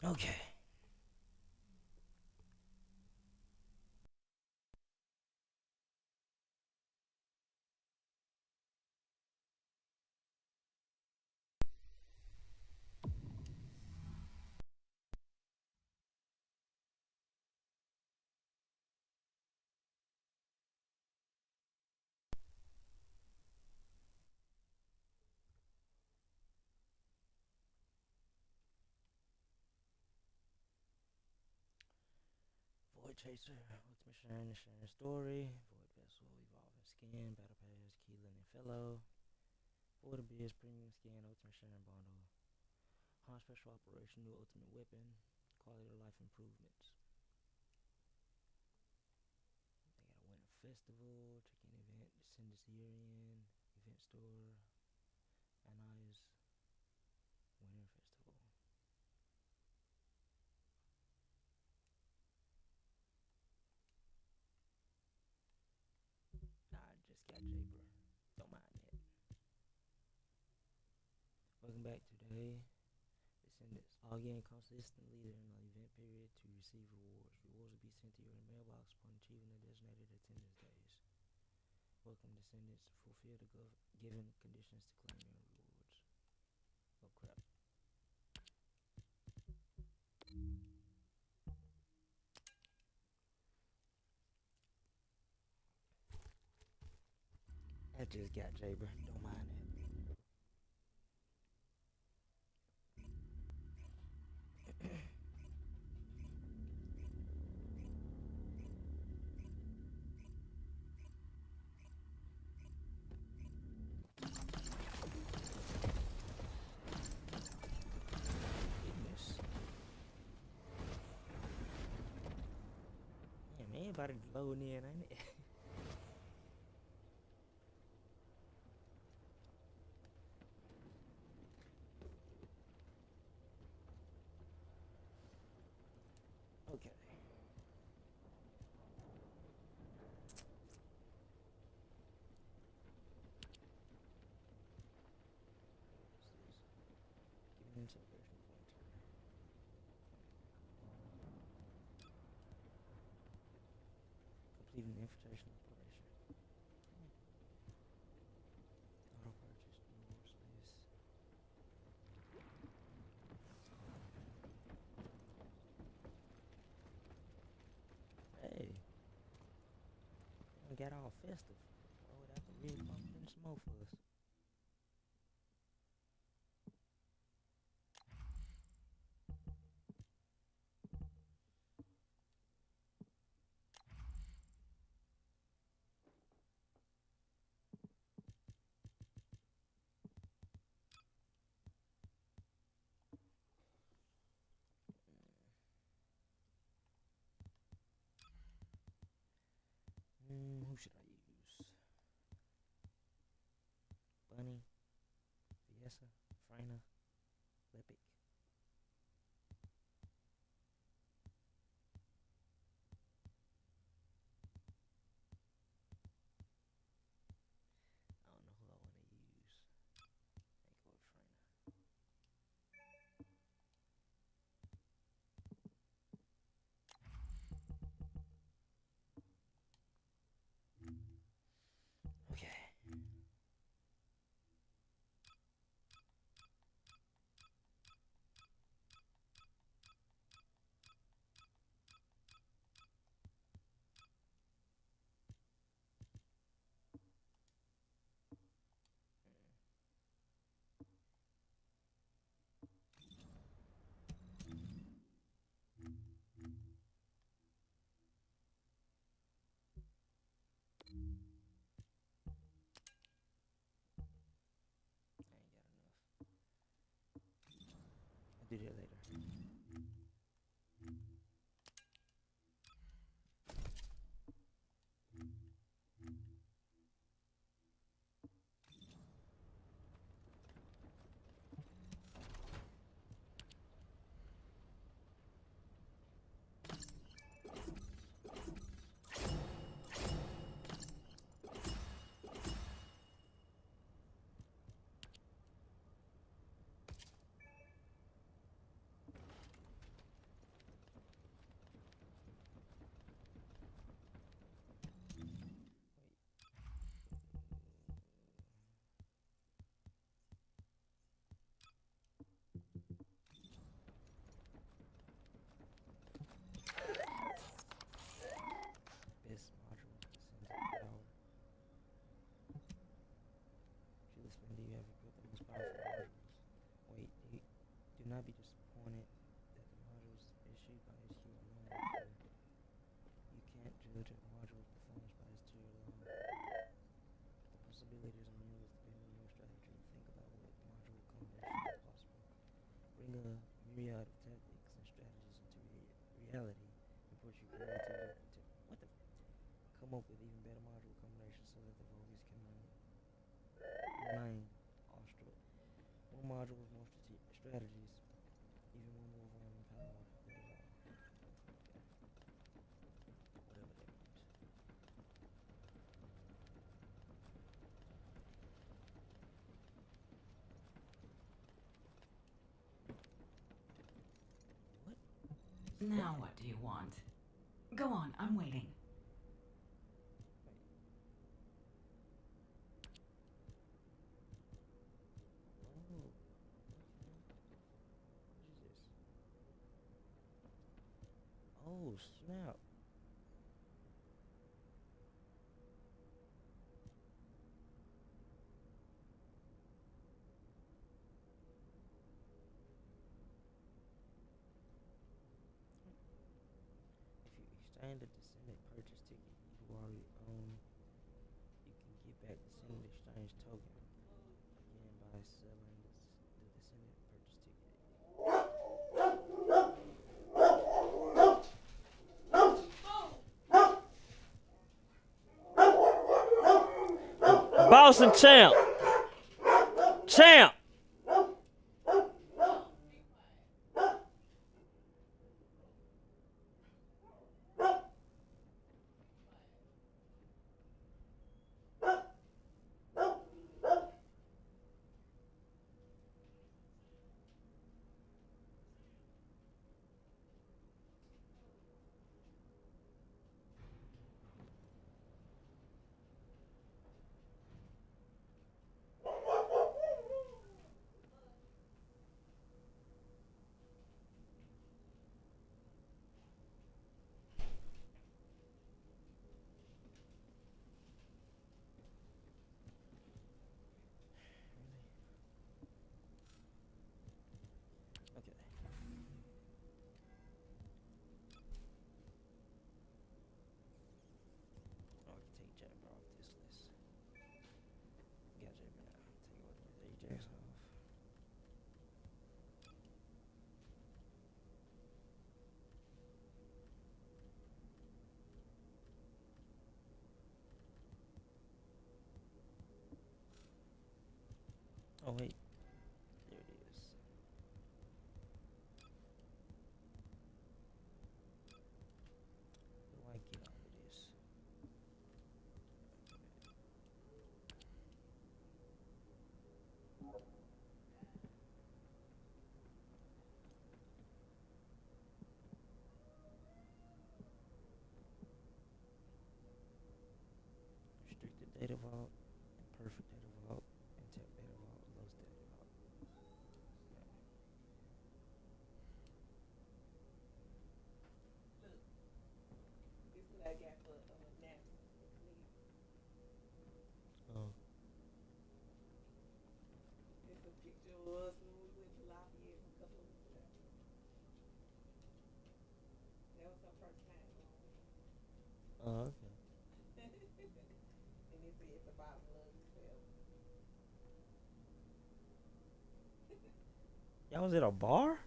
Okay. Void Chaser, Ultimate Sharing Story, Void Vessel, Evolving Skin, Battle Pass, Keelan and Fellow, Void Abyss, Premium Skin, Ultimate Sharing Bundle, Han Special Operation, New Ultimate Weapon, Quality of Life Improvements. They got a Winter Festival, Check-in Event, Descendants Year-End, Event Store, Anaya's Winter Festival. I just got Jaber. Don't mind that. Welcome back today. Descendants. Log in consistently during the event period to receive rewards. Rewards will be sent to your mailbox upon achieving the designated attendance days. Welcome, Descendants. Fulfill the given conditions to claim your rewards. Oh crap. I just got Jaber. Don't mind it. Goodness. Yeah, man, everybody loading in, ain't it? Okay. What's this? Giving him celebration for a turn. Completing the infiltration operation. Auto purchase, more space. Hey, we got all festive. Oh, without the real pumpkin smoke for us. Who should I use? reality. Report your creativity. What the? Come up with even better module combinations so that the focus can remain awestruck. One module with more strategies, even one more volume power will dissolve. Okay. Whatever that means. What? Now what do you want? Go on, I'm waiting. Wait. Oh. Okay. What is this? Oh snap. If you exchange the Descendant purchase ticket you already own, you can get back Descendant exchange token again by selling the Descendant purchase ticket. Boss and champ! Champ! Okay. Oh, I can take Jabber off this list. Got Jabber now. Take all these Ajax off. Oh wait, there it is. What do I get out of this? Restricted data vault, perfect data vault, intact data vault, low stat vault. Oh. Oh, okay. Y'all was at a bar?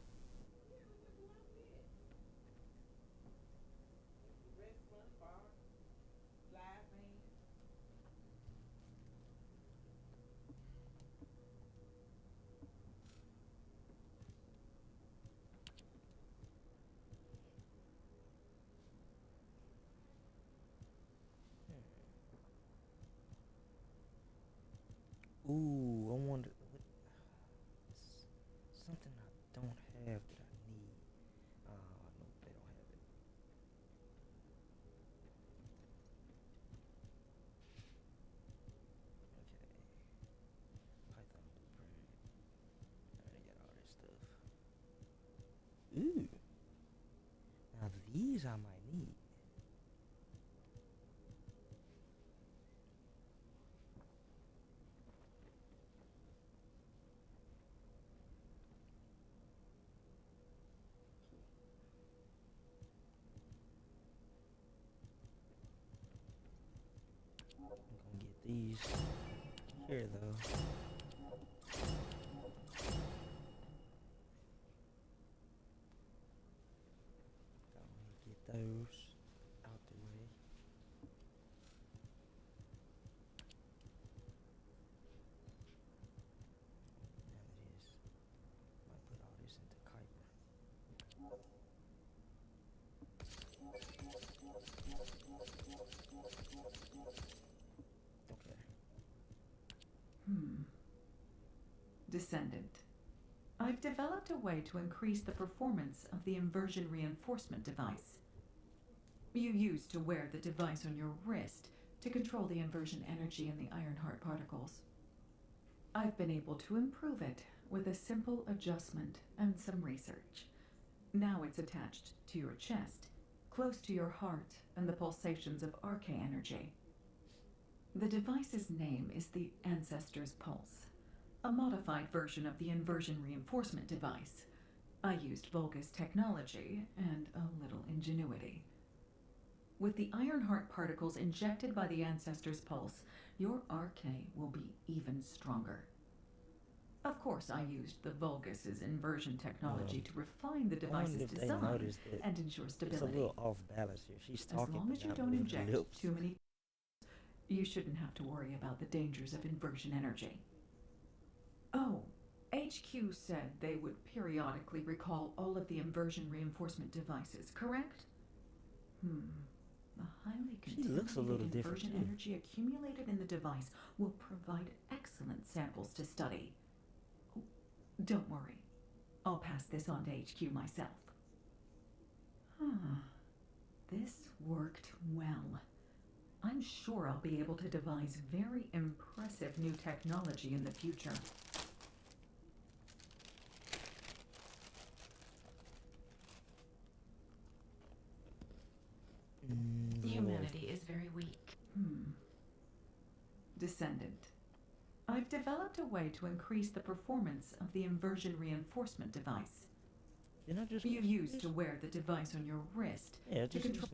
Ooh, I wonder what something I don't have that I need. No, they don't have it. Okay. Python blueprint. They got all this stuff. Ooh. Now these I might need. I'm gonna get these here though. Down those out the way. Now that is, might put all this into Kuiper. Okay. Descendant. I've developed a way to increase the performance of the inversion reinforcement device. You used to wear the device on your wrist to control the inversion energy in the Ironheart particles. I've been able to improve it with a simple adjustment and some research. Now it's attached to your chest, close to your heart and the pulsations of arcane energy. The device's name is the Ancestor's Pulse, a modified version of the inversion reinforcement device. I used Vulgus technology and a little ingenuity. With the Ironheart particles injected by the Ancestor's Pulse, your arcane will be even stronger. Of course, I used the Vulgus's inversion technology to refine the device's design and ensure stability. It's a little off balance here. She's talking. As long as you don't inject too many, you shouldn't have to worry about the dangers of inversion energy. Oh, HQ said they would periodically recall all of the inversion reinforcement devices, correct? The highly contaminated inversion energy accumulated in the device will provide excellent samples to study. Oh, don't worry. I'll pass this on to HQ myself. This worked well. I'm sure I'll be able to devise very impressive new technology in the future. Humanity is very weak. Descendant. I've developed a way to increase the performance of the inversion reinforcement device. You used to wear the device on your wrist to control.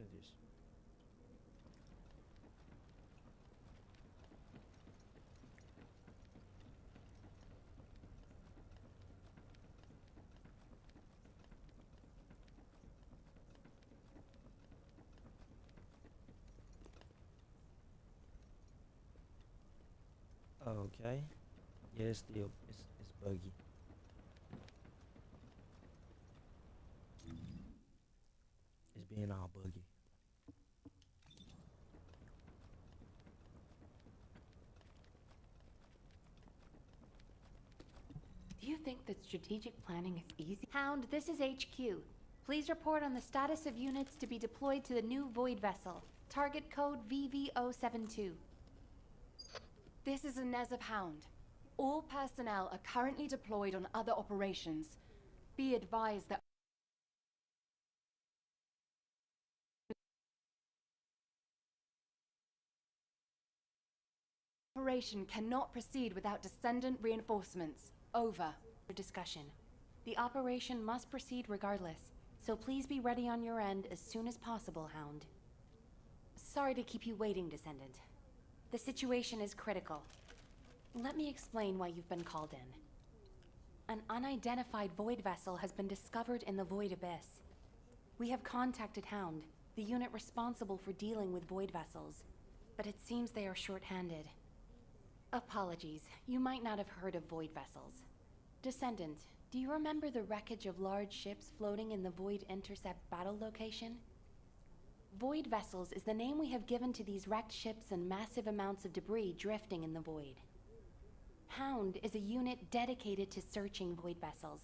Okay. Yeah, it's still it's buggy. It's being all buggy. Do you think that strategic planning is easy? Hound, this is HQ. Please report on the status of units to be deployed to the new Void Vessel. Target code VV072. This is Inez of Hound. All personnel are currently deployed on other operations. Be advised that operation cannot proceed without Descendant reinforcements. Over. Discussion. The operation must proceed regardless, so please be ready on your end as soon as possible, Hound. Sorry to keep you waiting, Descendant. The situation is critical. Let me explain why you've been called in. An unidentified Void Vessel has been discovered in the Void Abyss. We have contacted Hound, the unit responsible for dealing with Void Vessels, but it seems they are short-handed. Apologies, you might not have heard of Void Vessels. Descendant, do you remember the wreckage of large ships floating in the Void Intercept battle location? Void Vessels is the name we have given to these wrecked ships and massive amounts of debris drifting in the void. Hound is a unit dedicated to searching Void Vessels.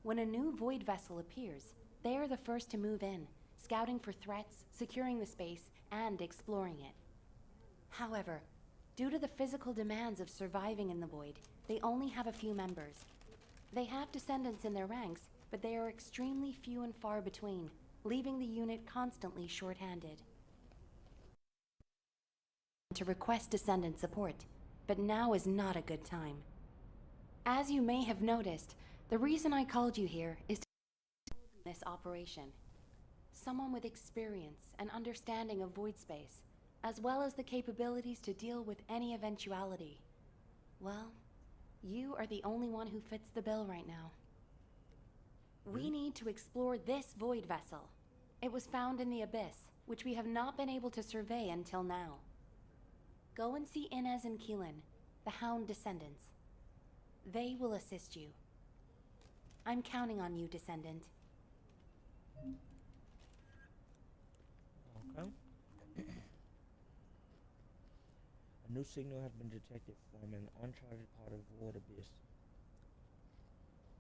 When a new Void Vessel appears, they are the first to move in, scouting for threats, securing the space, and exploring it. However, due to the physical demands of surviving in the Void, they only have a few members. They have descendants in their ranks, but they are extremely few and far between, leaving the unit constantly short-handed. To request descendant support, but now is not a good time. As you may have noticed, the reason I called you here is to this operation. Someone with experience and understanding of void space, as well as the capabilities to deal with any eventuality. Well, you are the only one who fits the bill right now. We need to explore this Void Vessel. It was found in the Abyss, which we have not been able to survey until now. Go and see Inez and Keelan, the Hound Descendants. They will assist you. I'm counting on you, Descendant. Okay. A new signal has been detected from an uncharted part of Void Abyss,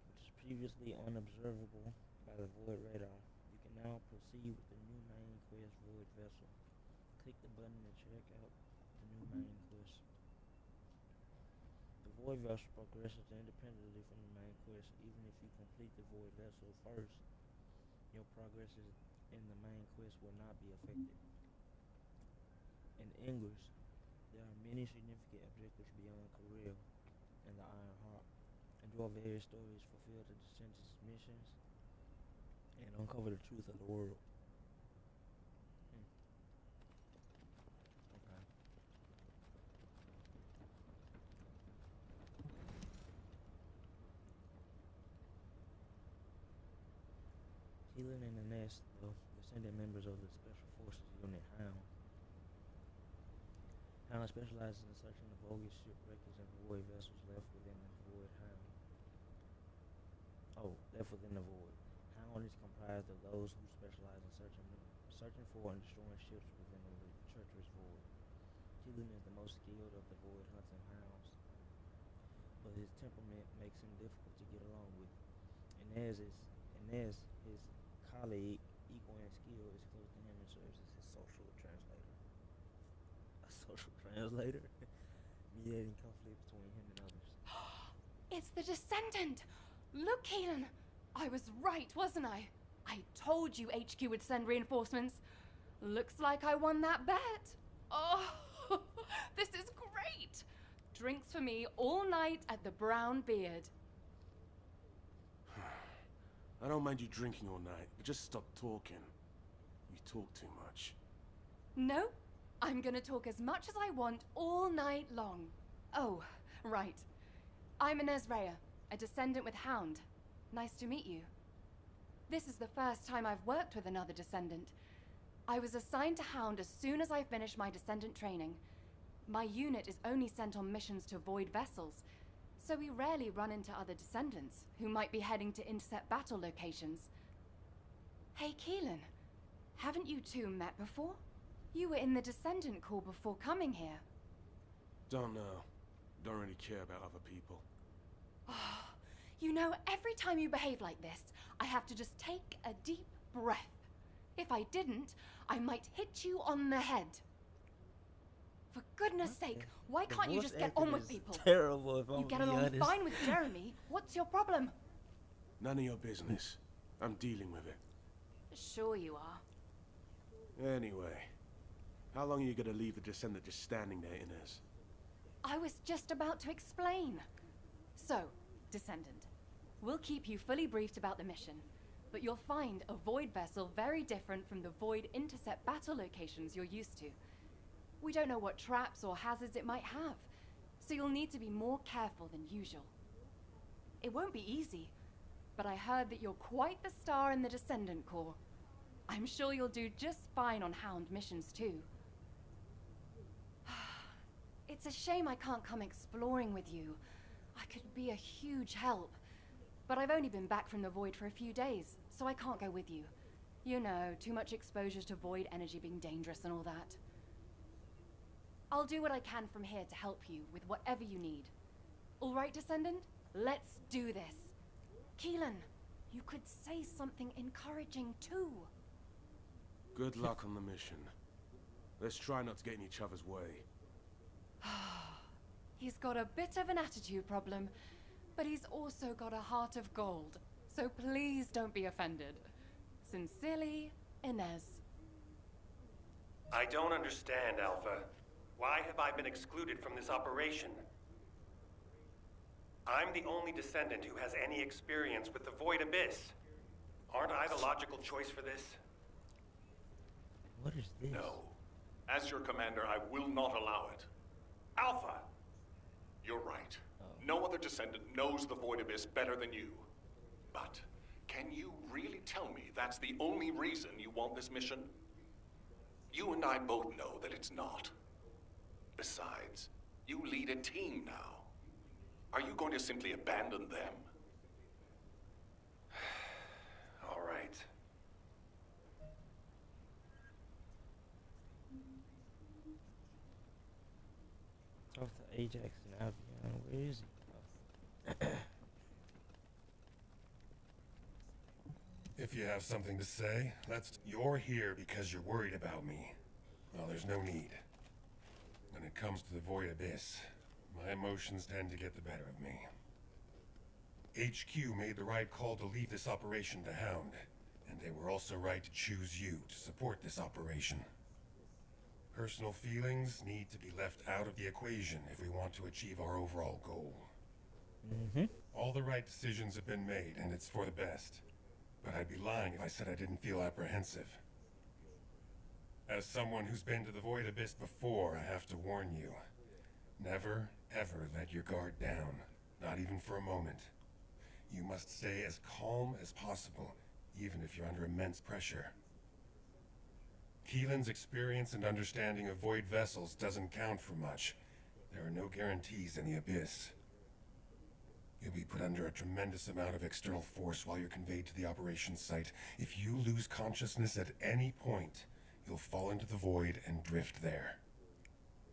which is previously unobservable by the Void radar. You can now proceed with the new main quest Void vessel. Click the button to check out the new main quest. The Void vessel progresses independently from the main quest. Even if you complete the Void vessel first, your progress in the main quest will not be affected. In English, there are many significant objectives beyond Kirill and the Iron Heart. Endure various stories, fulfill the Descendants' missions, and uncover the truth of the world. Okay. Keelan and Inez, the descendant members of the Special Forces Unit Hound. Hound specializes in searching the bogus shipwreckers and void vessels left within the void. Hound is comprised of those who specialize in searching for and destroying ships within the treacherous void. Keelan is the most skilled of the void hunting hounds, but his temperament makes him difficult to get along with. Inez, his colleague, equal in skill, is close to him and serves as his social translator. A social translator? Mediating conflict between him and others. It's the Descendant! Look, Keelan! I was right, wasn't I? I told you HQ would send reinforcements. Looks like I won that bet. Oh, this is great! Drinks for me all night at the Brown Beard. I don't mind you drinking all night, but just stop talking. You talk too much. No, I'm gonna talk as much as I want all night long. Oh, right. I'm Inez Rhea, a Descendant with Hound. Nice to meet you. This is the first time I've worked with another Descendant. I was assigned to Hound as soon as I finished my Descendant training. My unit is only sent on missions to Void vessels, so we rarely run into other Descendants who might be heading to intercept battle locations. Hey, Keelan, haven't you two met before? You were in the Descendant Corps before coming here. Don't know. Don't really care about other people. Oh, you know, every time you behave like this, I have to just take a deep breath. If I didn't, I might hit you on the head. For goodness sake, why can't you just get on with people? Terrible, if I'm You get along fine with Jeremy. What's your problem? None of your business. I'm dealing with it. Sure you are. Anyway, how long are you gonna leave the Descendant just standing there, Inez? I was just about to explain. So, Descendant, we'll keep you fully briefed about the mission, but you'll find a Void vessel very different from the Void intercept battle locations you're used to. We don't know what traps or hazards it might have, so you'll need to be more careful than usual. It won't be easy, but I heard that you're quite the star in the Descendant Corps. I'm sure you'll do just fine on Hound missions too. It's a shame I can't come exploring with you. I could be a huge help, but I've only been back from the Void for a few days, so I can't go with you. You know, too much exposure to Void energy being dangerous and all that. I'll do what I can from here to help you with whatever you need. All right, Descendant? Let's do this. Keelan, you could say something encouraging too. Good luck on the mission. Let's try not to get in each other's way. He's got a bit of an attitude problem, but he's also got a heart of gold. So please don't be offended. Sincerely, Inez. I don't understand, Alpha. Why have I been excluded from this operation? I'm the only Descendant who has any experience with the Void Abyss. Aren't I the logical choice for this? What is this? No. As your commander, I will not allow it. Alpha! You're right. No other Descendant knows the Void Abyss better than you. But Can you really tell me that's the only reason you want this mission? You and I both know that it's not. Besides, you lead a team now. Are you going to simply abandon them? All right. Off to Ajax and Albion. Where is he? If you have something to say, you're here because you're worried about me. Well, there's no need. When it comes to the Void Abyss, my emotions tend to get the better of me. HQ made the right call to leave this operation to Hound, and they were also right to choose you to support this operation. Personal feelings need to be left out of the equation if we want to achieve our overall goal. All the right decisions have been made, and it's for the best. But I'd be lying if I said I didn't feel apprehensive. As someone who's been to the Void Abyss before, I have to warn you. Never, ever let your guard down. Not even for a moment. You must stay as calm as possible, even if you're under immense pressure. Keelan's experience and understanding of Void vessels doesn't count for much. There are no guarantees in the Abyss. You'll be put under a tremendous amount of external force while you're conveyed to the operations site. If you lose consciousness at any point, you'll fall into the Void and drift there.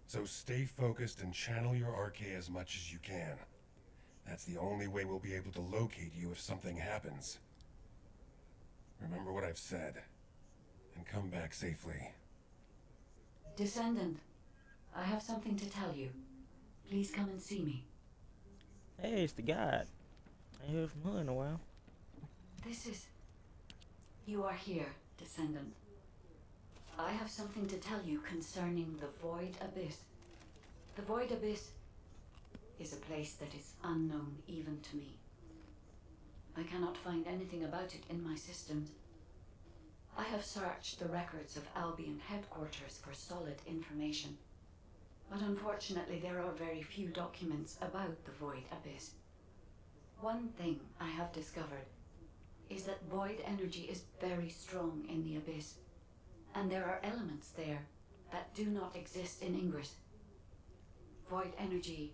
So stay focused and channel your RK as much as you can. That's the only way we'll be able to locate you if something happens. Remember what I've said, and come back safely. Descendant, I have something to tell you. Please come and see me. Hey, it's the guy. I ain't heard from her in a while. You are here, Descendant. I have something to tell you concerning the Void Abyss. The Void Abyss is a place that is unknown even to me. I cannot find anything about it in my systems. I have searched the records of Albion headquarters for solid information. But unfortunately, there are very few documents about the Void Abyss. One thing I have discovered is that void energy is very strong in the Abyss, and there are elements there that do not exist in Ingress. Void energy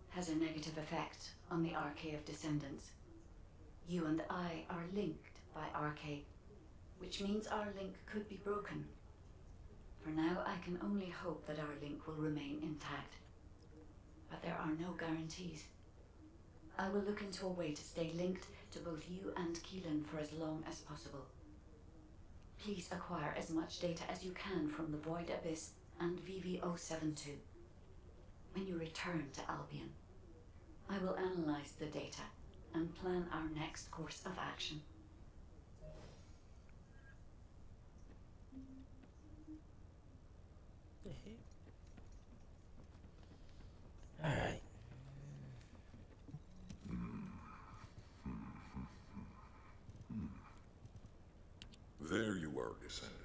has a negative effect on the RK of Descendants. You and I are linked by RK, which means our link could be broken. For now, I can only hope that our link will remain intact. But there are no guarantees. I will look into a way to stay linked to both you and Keelan for as long as possible. Please acquire as much data as you can from the Void Abyss and VV-072. When you return to Albion, I will analyze the data and plan our next course of action. Alright. There you are, Descendant.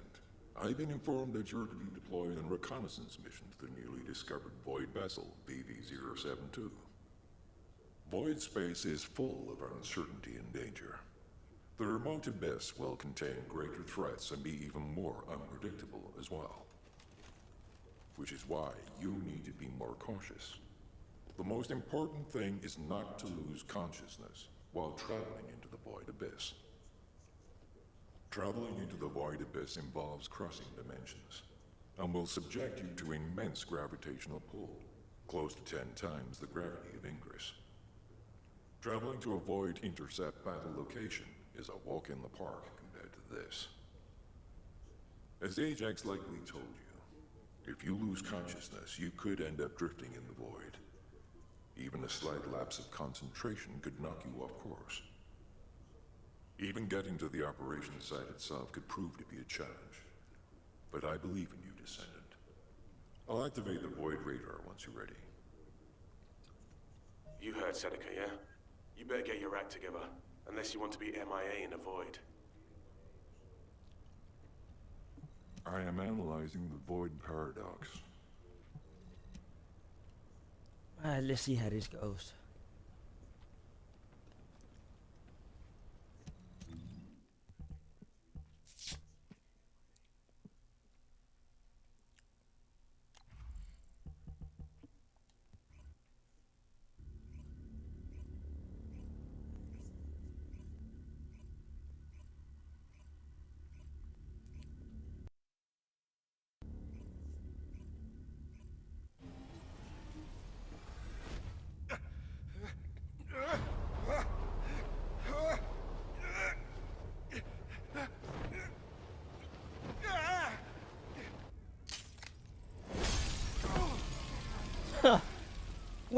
I've been informed that you're to be deployed on a reconnaissance mission to the newly discovered Void vessel, BV-072. Void space is full of uncertainty and danger. The remote abyss will contain greater threats and be even more unpredictable as well. Which is why you need to be more cautious. The most important thing is not to lose consciousness while traveling into the Void Abyss. Traveling into the Void Abyss involves crossing dimensions, and will subject you to immense gravitational pull, close to 10 times the gravity of Ingress. Traveling to a Void intercept battle location is a walk in the park compared to this. As Ajax likely told you, if you lose consciousness, you could end up drifting in the Void. Even a slight lapse of concentration could knock you off course. Even getting to the operation site itself could prove to be a challenge. But I believe in you, Descendant. I'll activate the Void radar once you're ready. You heard Seneca, yeah? You better get your act together, unless you want to be MIA in the Void. I am analyzing the Void paradox. Alright, let's see how this goes.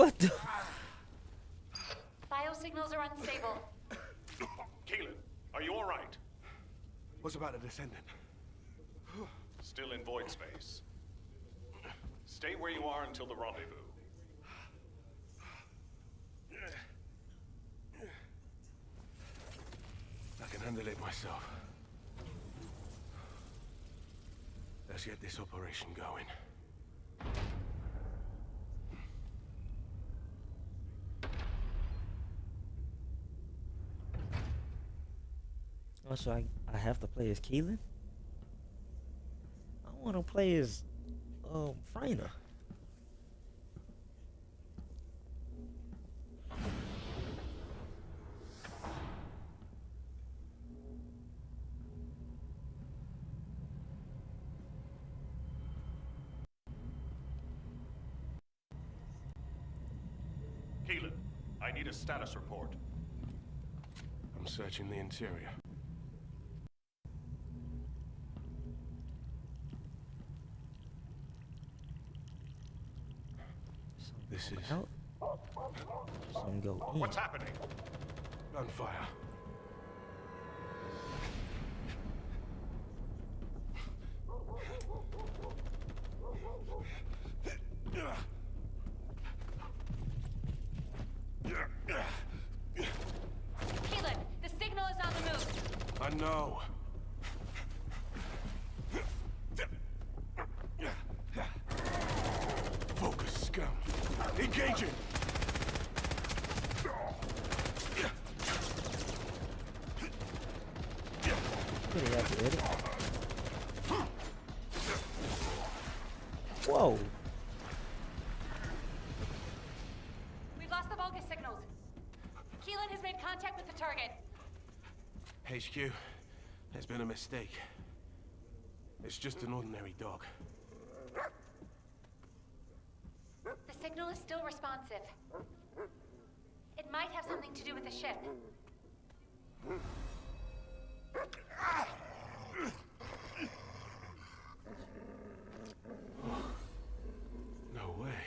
What the? Biosignals are unstable. Keelan, are you all right? What's about the Descendant? Still in void space. Stay where you are until the rendezvous. I can handle it myself. Let's get this operation going. Oh, so I have to play as Keelan? I want to play as Freyna. Keelan, I need a status report. I'm searching the interior. This is Out. Some go in. What's happening? on fire. Keelan, the signal is on the move. I know. Focus, scum. Engaging! Pretty accurate. Whoa. We've lost the Vulgus signals. Keelan has made contact with the target. HQ, there's been a mistake. It's just an ordinary dog. The signal is still responsive. It might have something to do with the ship. No way.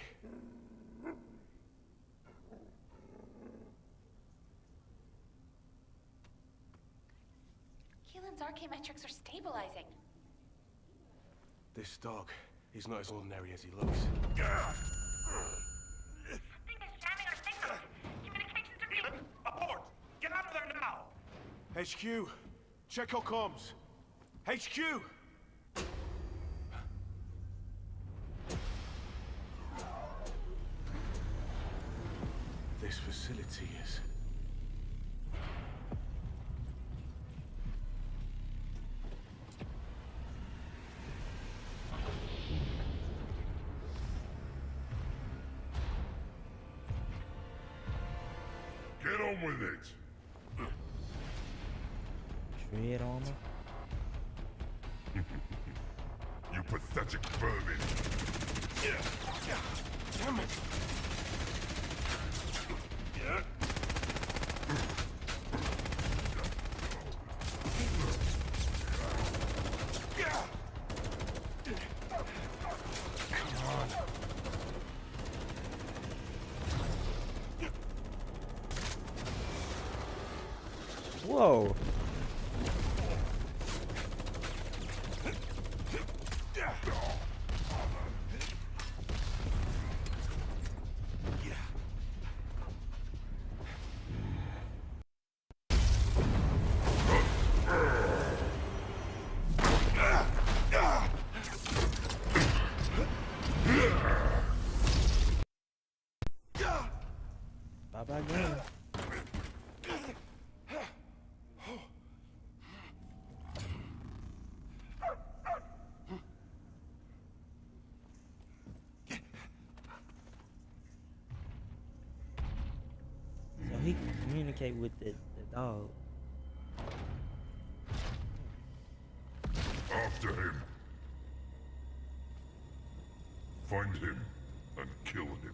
Keelan's archaeometrics are stabilizing. This dog is not as ordinary as he looks. Something is jamming our signals. Communications are being... Keelan, abort! Get out of there now! HQ, check our comms. HQ! This facility is... Get on with it! Tread armor. You pathetic vermin! Damn it! Come on. Whoa. Bye bye game. So he can communicate with the dog. After him. Find him and kill him.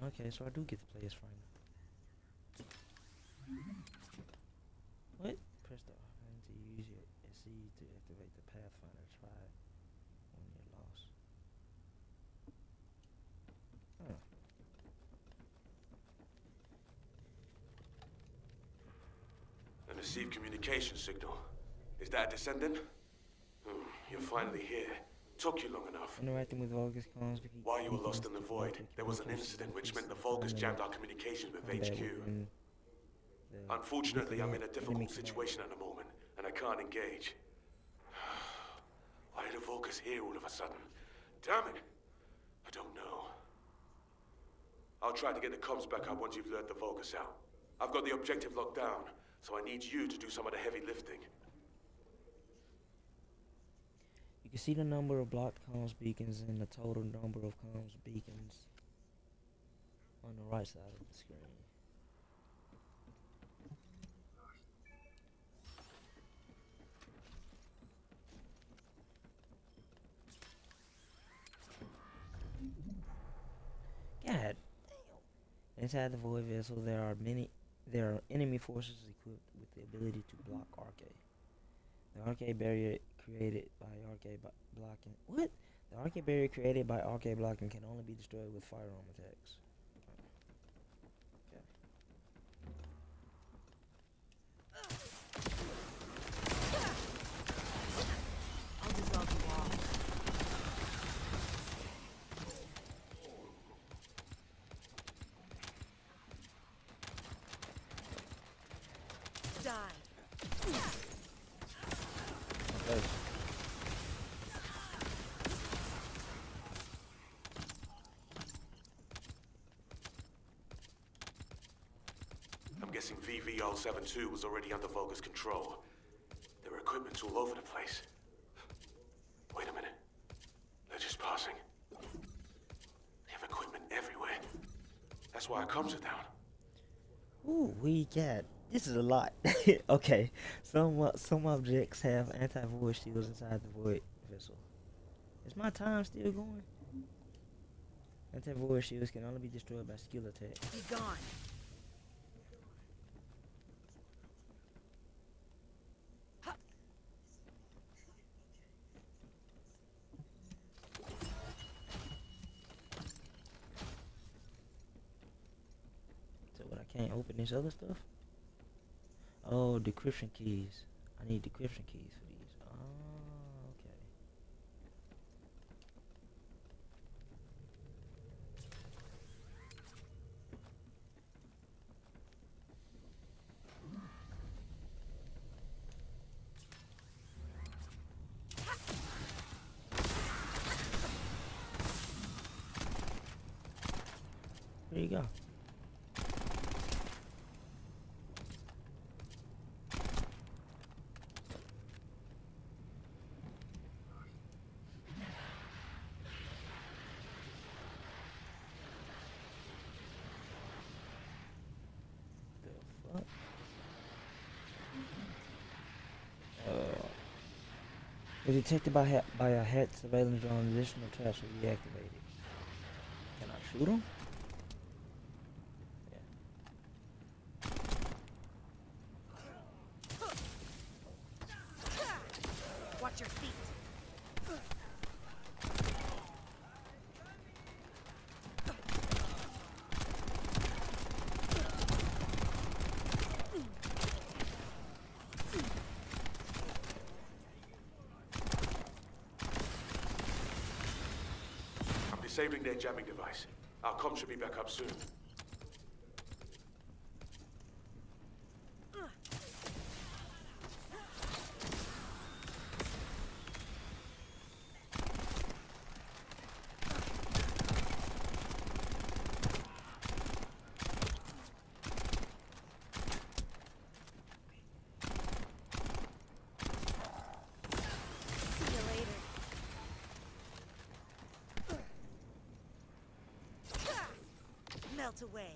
Okay, so I do get to play as Freyna. received communication signal. Is that a Descendant? You're finally here. Took you long enough. Interacting with Vulgus comms. While you were lost in the void, there was an incident which meant the Vulgus jammed our communications with HQ. Unfortunately, I'm in a difficult situation at the moment, and I can't engage. Why are the Vulgus here all of a sudden? Damn it! I don't know. I'll try to get the comms back up once you've lured the Vulgus out. I've got the objective locked down, so I need you to do some of the heavy lifting. You can see the number of blocked comms beacons and the total number of comms beacons on the right side of the screen. God damn. Inside the void vessel there are enemy forces equipped with the ability to block arcade. The arcade barrier created by arcade blocking. What? The arcade barrier created by arcade blocking can only be destroyed with firearm attacks. I'll dissolve you all. Die. Okay. I'm guessing VV-072 was already under Vulgus control. There were equipments all over the place. Wait a minute. They're just passing. They have equipment everywhere. That's why our comms are down. Ooh, we got. This is a lot. Okay, some objects have anti-void shields inside the void vessel. Is my time still going? Anti-void shields can only be destroyed by skill attack. Be gone. So what? I can't open this other stuff. Oh, decryption keys. I need decryption keys for these. Oh, okay. There you go. If detected by a hat surveillance drone, additional traps will be activated. Can I shoot him? Watch your feet. Disabling their jamming device. Our comm should be back up soon. Melt away.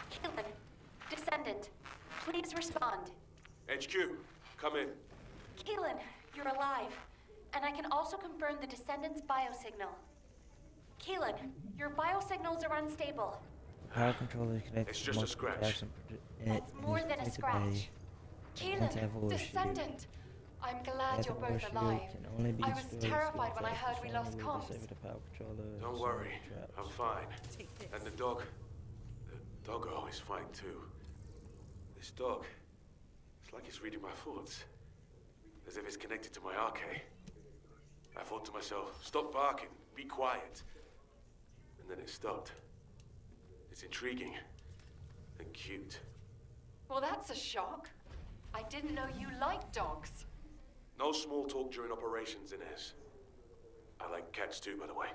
Keelan, Descendant, please respond. HQ, come in. Keelan, you're alive. And I can also confirm the Descendant's biosignal. Keelan, your biosignals are unstable. Power controller is connected It's to just a multiple scratch. and That's more than a scratch. Keelan, anti-void Descendant! I'm glad Path you're of both Overshield alive. can only be I was destroyed terrified when I with heard we strong lost will comms. to disable the power controller. Don't and worry, disable the I'm traps. fine. Take this. And the doggo is fine too. This dog, it's like it's reading my thoughts. As if it's connected to my arcade. I thought to myself, stop barking, be quiet. And then it stopped. It's intriguing and cute. Well, that's a shock. I didn't know you liked dogs. No small talk during operations, Inez. I like cats too, by the way.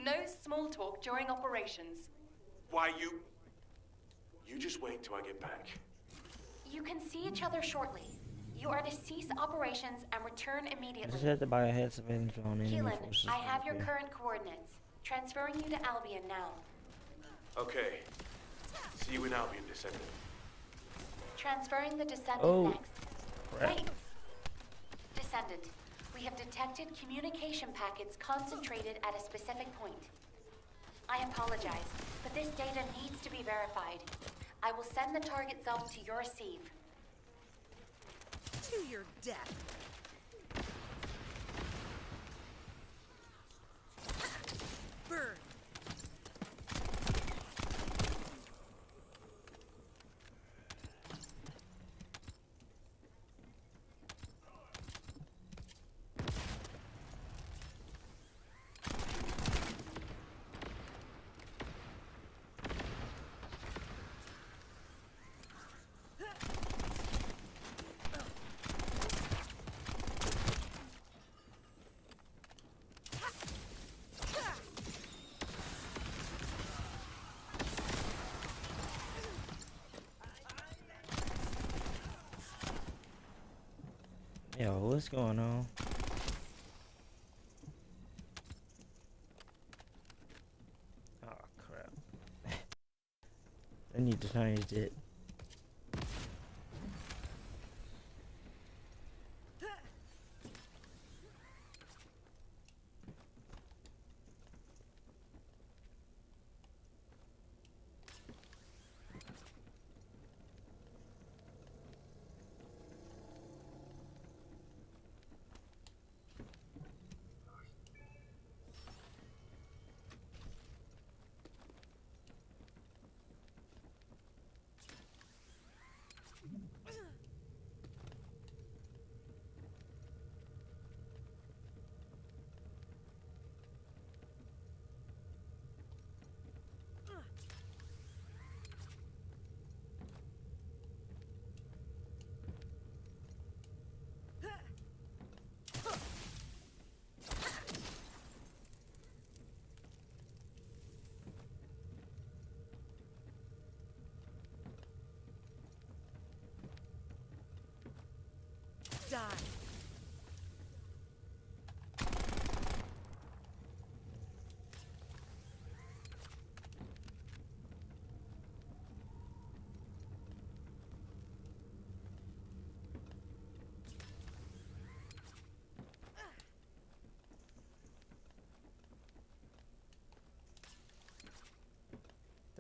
No small talk during operations. Why you... You just wait till I get back. You can see each other shortly. You are to cease operations and return I immediately. just had to buy a head surveillance drone enemy Keelan, forces. I have your here. current coordinates. Transferring you to Albion now. Okay. See you in Albion, Descendant. Transferring the Descendant Oh, next. crap. Wait. Descendant, we have detected communication packets concentrated at a specific point. I apologize, but this data needs to be verified. I will send the target zone to your receive. To your death. Burn. Yo, what's going on? Oh crap. I need to change it. Die.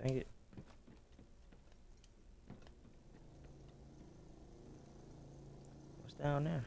Dang it. What's down there?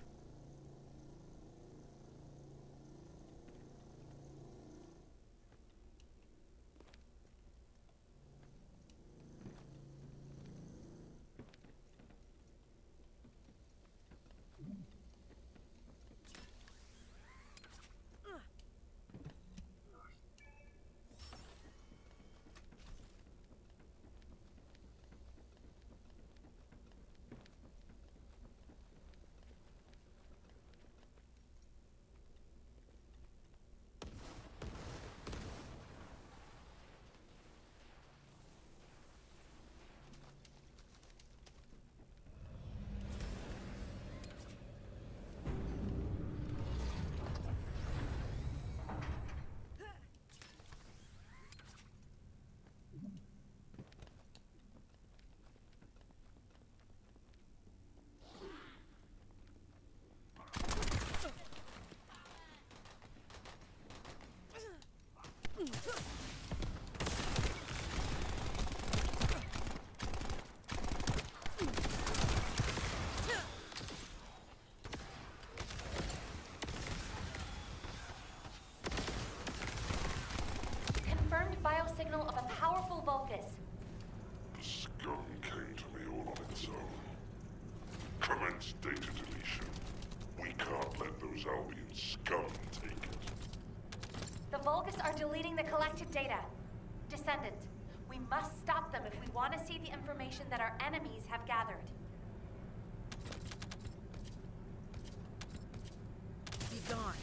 Separatists are deleting the collected data. Descendant, we must stop them if we want to see the information that our enemies have gathered. Be gone.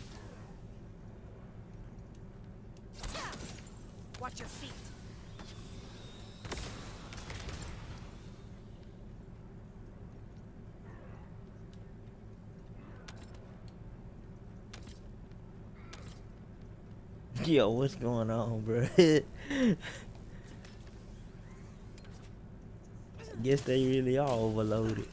Watch your feet. Yo, what's going on, bro? Guess they really are overloaded.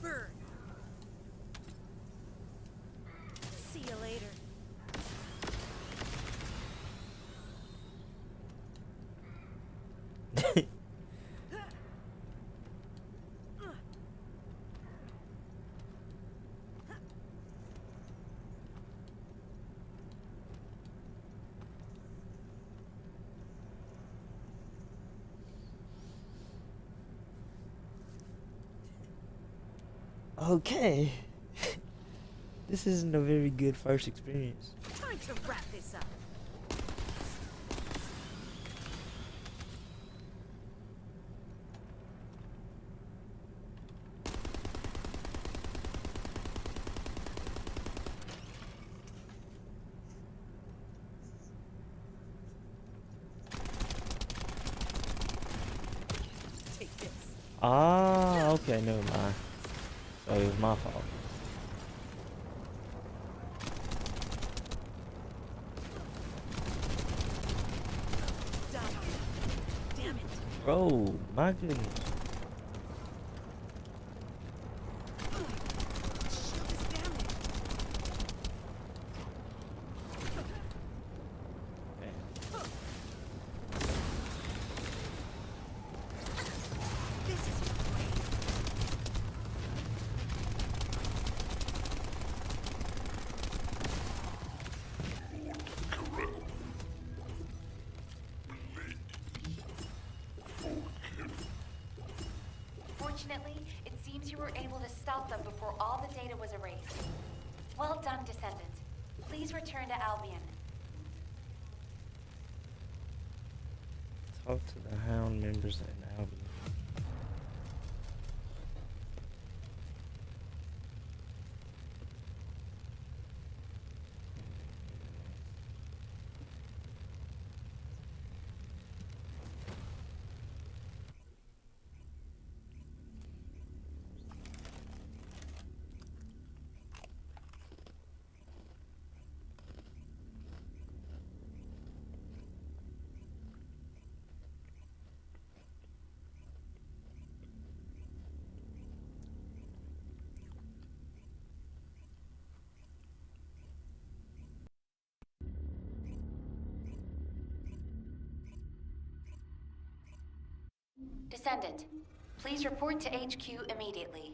Burn. See you later. Okay. This isn't a very good first experience. Time to wrap this up. Take this. Ah, okay, never mind. So it was my fault. Done. Damn it. Bro, my goodness. Shield is damaged. This is great. Fortunately, it seems you were able to stop them before all the data was erased. Well done, Descendant. Please return to Albion. Talk to the Hound members at Albion. Descendant, please report to HQ immediately.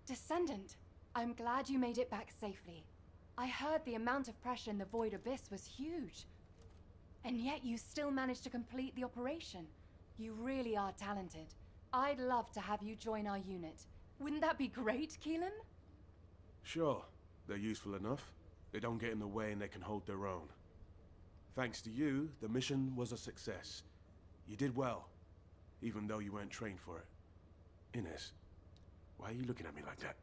Descendant, I'm glad you made it back safely. I heard the amount of pressure in the Void Abyss was huge. And yet you still managed to complete the operation. You really are talented. I'd love to have you join our unit. Wouldn't that be great, Keelan? Sure, they're useful enough. They don't get in the way and they can hold their own. Thanks to you, the mission was a success. You did well, even though you weren't trained for it. Ines, why are you looking at me like that?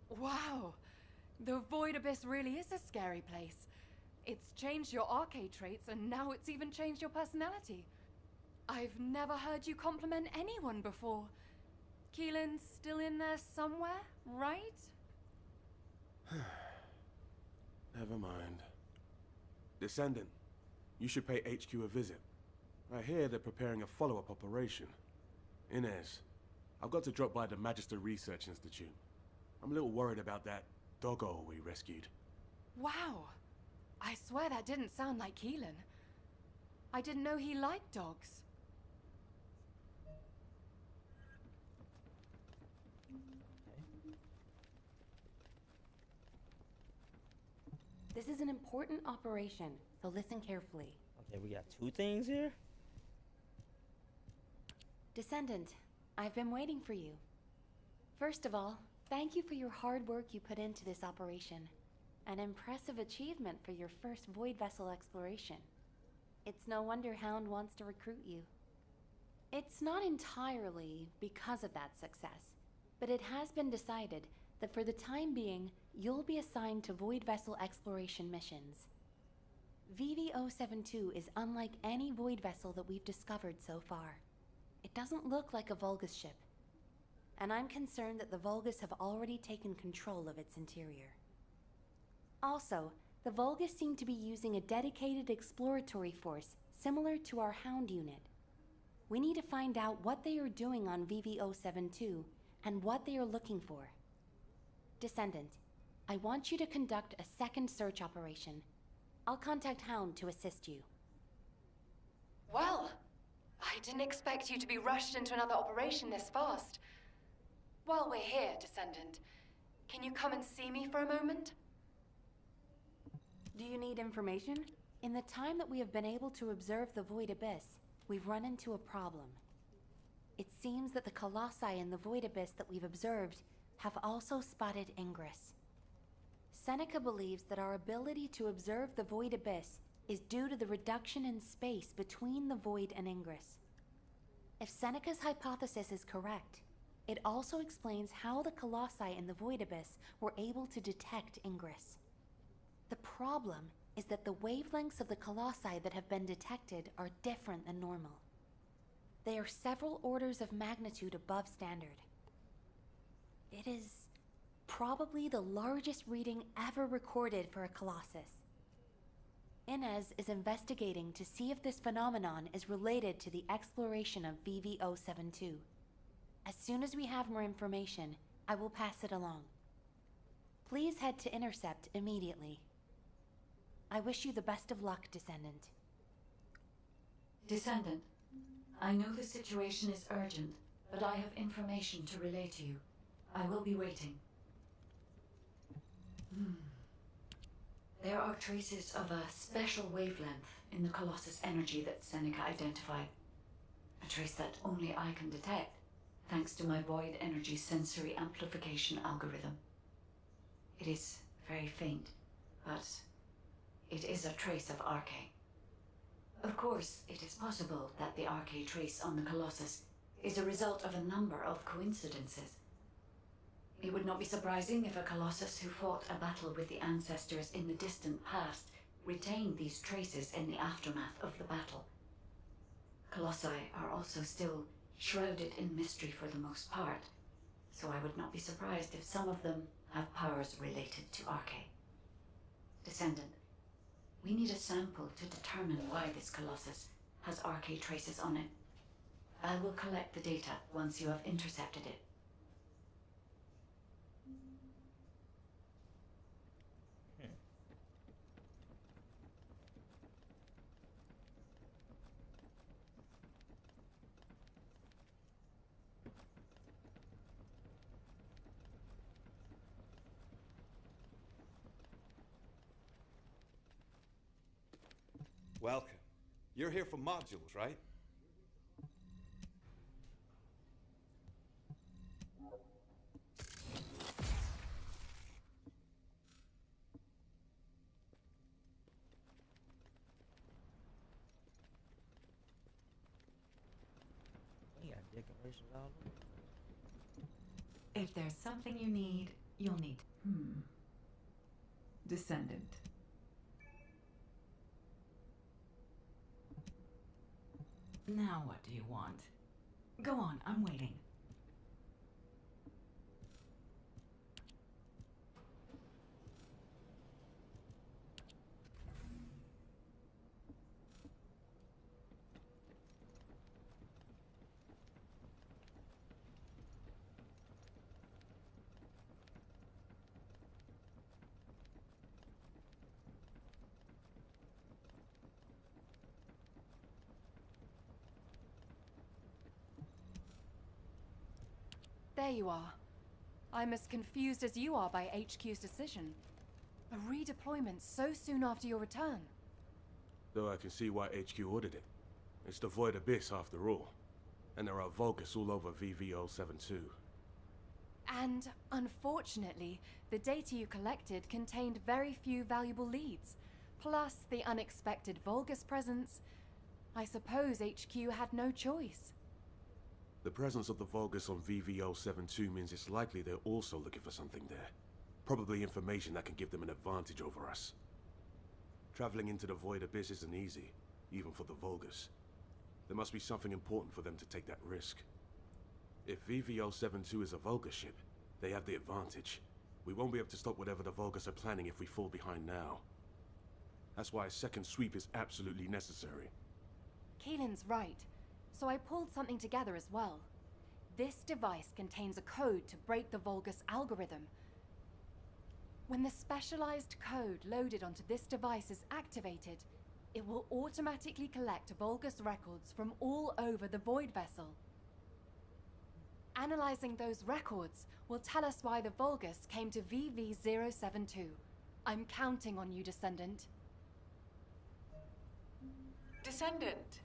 Wow, the Void Abyss really is a scary place. It's changed your arcade traits and now it's even changed your personality. I've never heard you compliment anyone before. Keelan's still in there somewhere, right? Never mind. Descendant, you should pay HQ a visit. I hear they're preparing a follow-up operation. Inez, I've got to drop by the Magister Research Institute. I'm a little worried about that doggo we rescued. Wow. I swear that didn't sound like Keelan. I didn't know he liked dogs. This is an important operation, so listen carefully. Okay, we got two things here. Descendant, I've been waiting for you. First of all, thank you for your hard work you put into this operation. An impressive achievement for your first Void Vessel exploration. It's no wonder Hound wants to recruit you. It's not entirely because of that success, but it has been decided that for the time being, you'll be assigned to Void Vessel exploration missions. VV-072 is unlike any Void Vessel that we've discovered so far. It doesn't look like a Vulgus ship, and I'm concerned that the Vulgus have already taken control of its interior. Also, the Vulgus seem to be using a dedicated exploratory force similar to our Hound unit. We need to find out what they are doing on VV-072 and what they are looking for. Descendant, I want you to conduct a second search operation. I'll contact Hound to assist you. Well, I didn't expect you to be rushed into another operation this fast. While we're here, Descendant, can you come and see me for a moment? Do you need information? In the time that we have been able to observe the Void Abyss, we've run into a problem. It seems that the Colossi in the Void Abyss that we've observed have also spotted Ingress. Seneca believes that our ability to observe the Void Abyss is due to the reduction in space between the Void and Ingress. If Seneca's hypothesis is correct, it also explains how the Colossi in the Void Abyss were able to detect Ingress. The problem is that the wavelengths of the Colossi that have been detected are different than normal. They are several orders of magnitude above standard. It is probably the largest reading ever recorded for a Colossus. Inez is investigating to see if this phenomenon is related to the exploration of VV-072. As soon as we have more information, I will pass it along. Please head to Intercept immediately. I wish you the best of luck, Descendant. Descendant, I know the situation is urgent, but I have information to relay to you. I will be waiting. There are traces of a special wavelength in the Colossus energy that Seneca identified. A trace that only I can detect, thanks to my void energy sensory amplification algorithm. It is very faint, but it is a trace of Arche. Of course, it is possible that the Arche trace on the Colossus is a result of a number of coincidences. It would not be surprising if a Colossus who fought a battle with the ancestors in the distant past retained these traces in the aftermath of the battle. Colossi are also still shrouded in mystery for the most part, so I would not be surprised if some of them have powers related to Arche. Descendant, we need a sample to determine why this Colossus has Arche traces on it. I will collect the data once you have intercepted it. Welcome. You're here for modules, right? We got decorations all over. If there's something you need, you'll need. Descendant. Now what do you want? Go on, I'm waiting. there you are. I'm as confused as you are by HQ's decision. A redeployment so soon after your return. Though I can see why HQ ordered it. It's the Void Abyss after all. And there are Vulgus all over VV-072. And, unfortunately, the data you collected contained very few valuable leads. Plus the unexpected Vulgus presence. I suppose HQ had no choice. The presence of the Vulgus on VV-072 means it's likely they're also looking for something there. Probably information that can give them an advantage over us. Traveling into the Void Abyss isn't easy, even for the Vulgus. There must be something important for them to take that risk. If VV-072 is a Vulgus ship, they have the advantage. We won't be able to stop whatever the Vulgus are planning if we fall behind now. That's why a second sweep is absolutely necessary. Keelan's right. So I pulled something together as well. This device contains a code to break the Vulgus algorithm. When the specialized code loaded onto this device is activated, it will automatically collect Vulgus records from all over the Void Vessel. Analyzing those records will tell us why the Vulgus came to VV-072. I'm counting on you, Descendant. Descendant,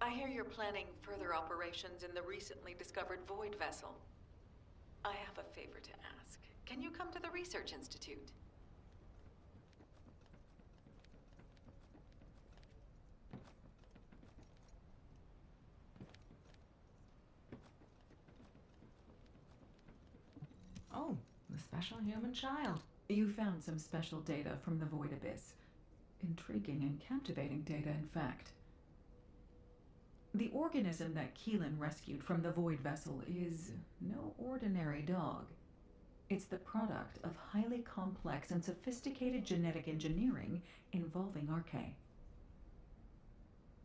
I hear you're planning further operations in the recently discovered Void Vessel. I have a favor to ask. Can you come to the Research Institute? Oh, the special human child. You found some special data from the Void Abyss. Intriguing and captivating data, in fact. The organism that Keelan rescued from the Void Vessel is no ordinary dog. It's the product of highly complex and sophisticated genetic engineering involving Archae.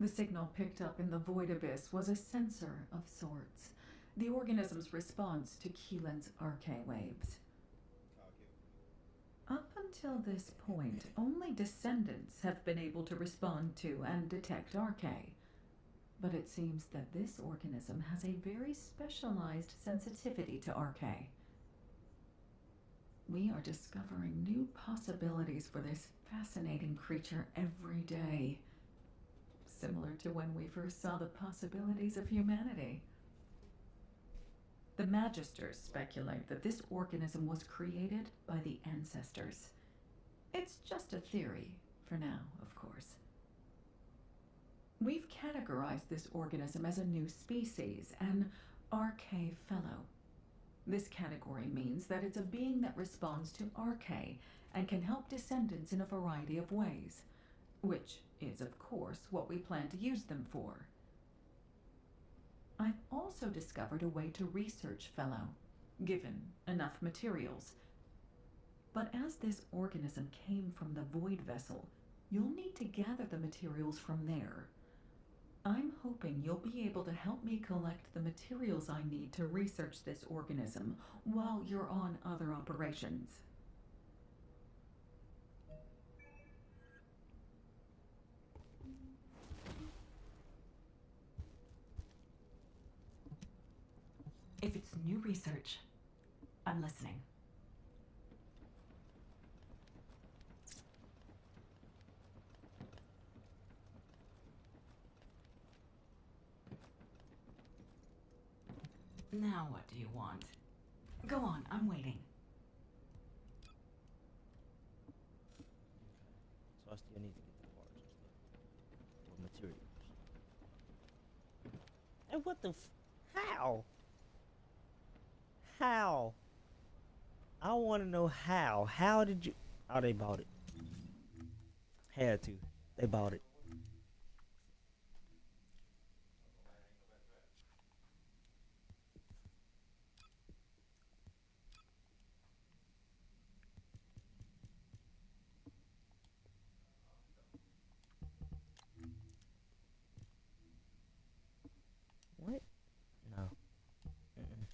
The signal picked up in the Void Abyss was a sensor of sorts, the organism's response to Keelan's Archae waves. Up until this point, only Descendants have been able to respond to and detect Archae. But it seems that this organism has a very specialized sensitivity to Archae. We are discovering new possibilities for this fascinating creature every day. Similar to when we first saw the possibilities of humanity. The Magisters speculate that this organism was created by the ancestors. It's just a theory, for now, of course. We've categorized this organism as a new species, an Archae Fellow. This category means that it's a being that responds to Archae and can help Descendants in a variety of ways, which is, of course, what we plan to use them for. I've also discovered a way to research Fellow, given enough materials. But as this organism came from the Void Vessel, you'll need to gather the materials from there. I'm hoping you'll be able to help me collect the materials I need to research this organism while you're on other operations. If it's new research, I'm listening. Now what do you want? Go on, I'm waiting. So I still need to get the parts and stuff. Or materials. And what the how? How? I want to know how. How did you... Oh, they bought it. Had to. They bought it. What? No. Mm-mm.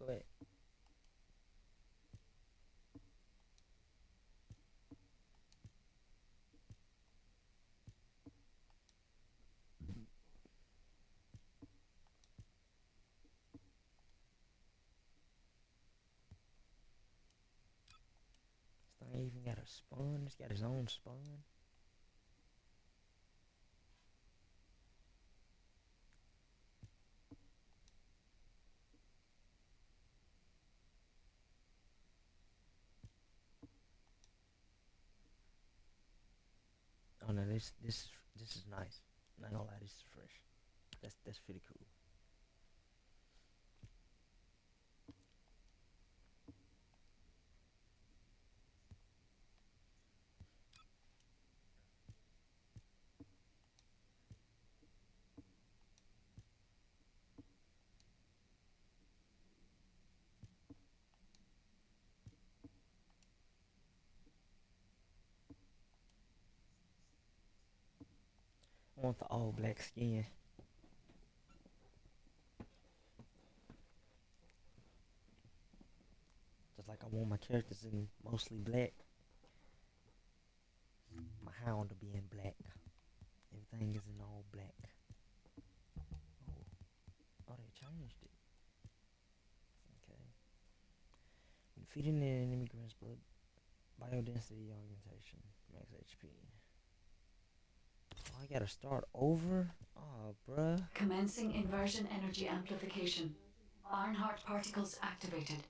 Go ahead. This thing even got a spawn. It's got his own spawn. Oh no, this is nice. Not gonna lie, this is fresh. That's pretty cool. I want the all black skin. Just like I want my characters in mostly black. My hound to be in black. Everything is in all black. Oh, they changed it. Okay. When defeating an enemy grants blood biodensity augmentation. Max HP. Oh, I gotta start over? Oh, bruh. Commencing inversion energy amplification. Ironheart particles activated.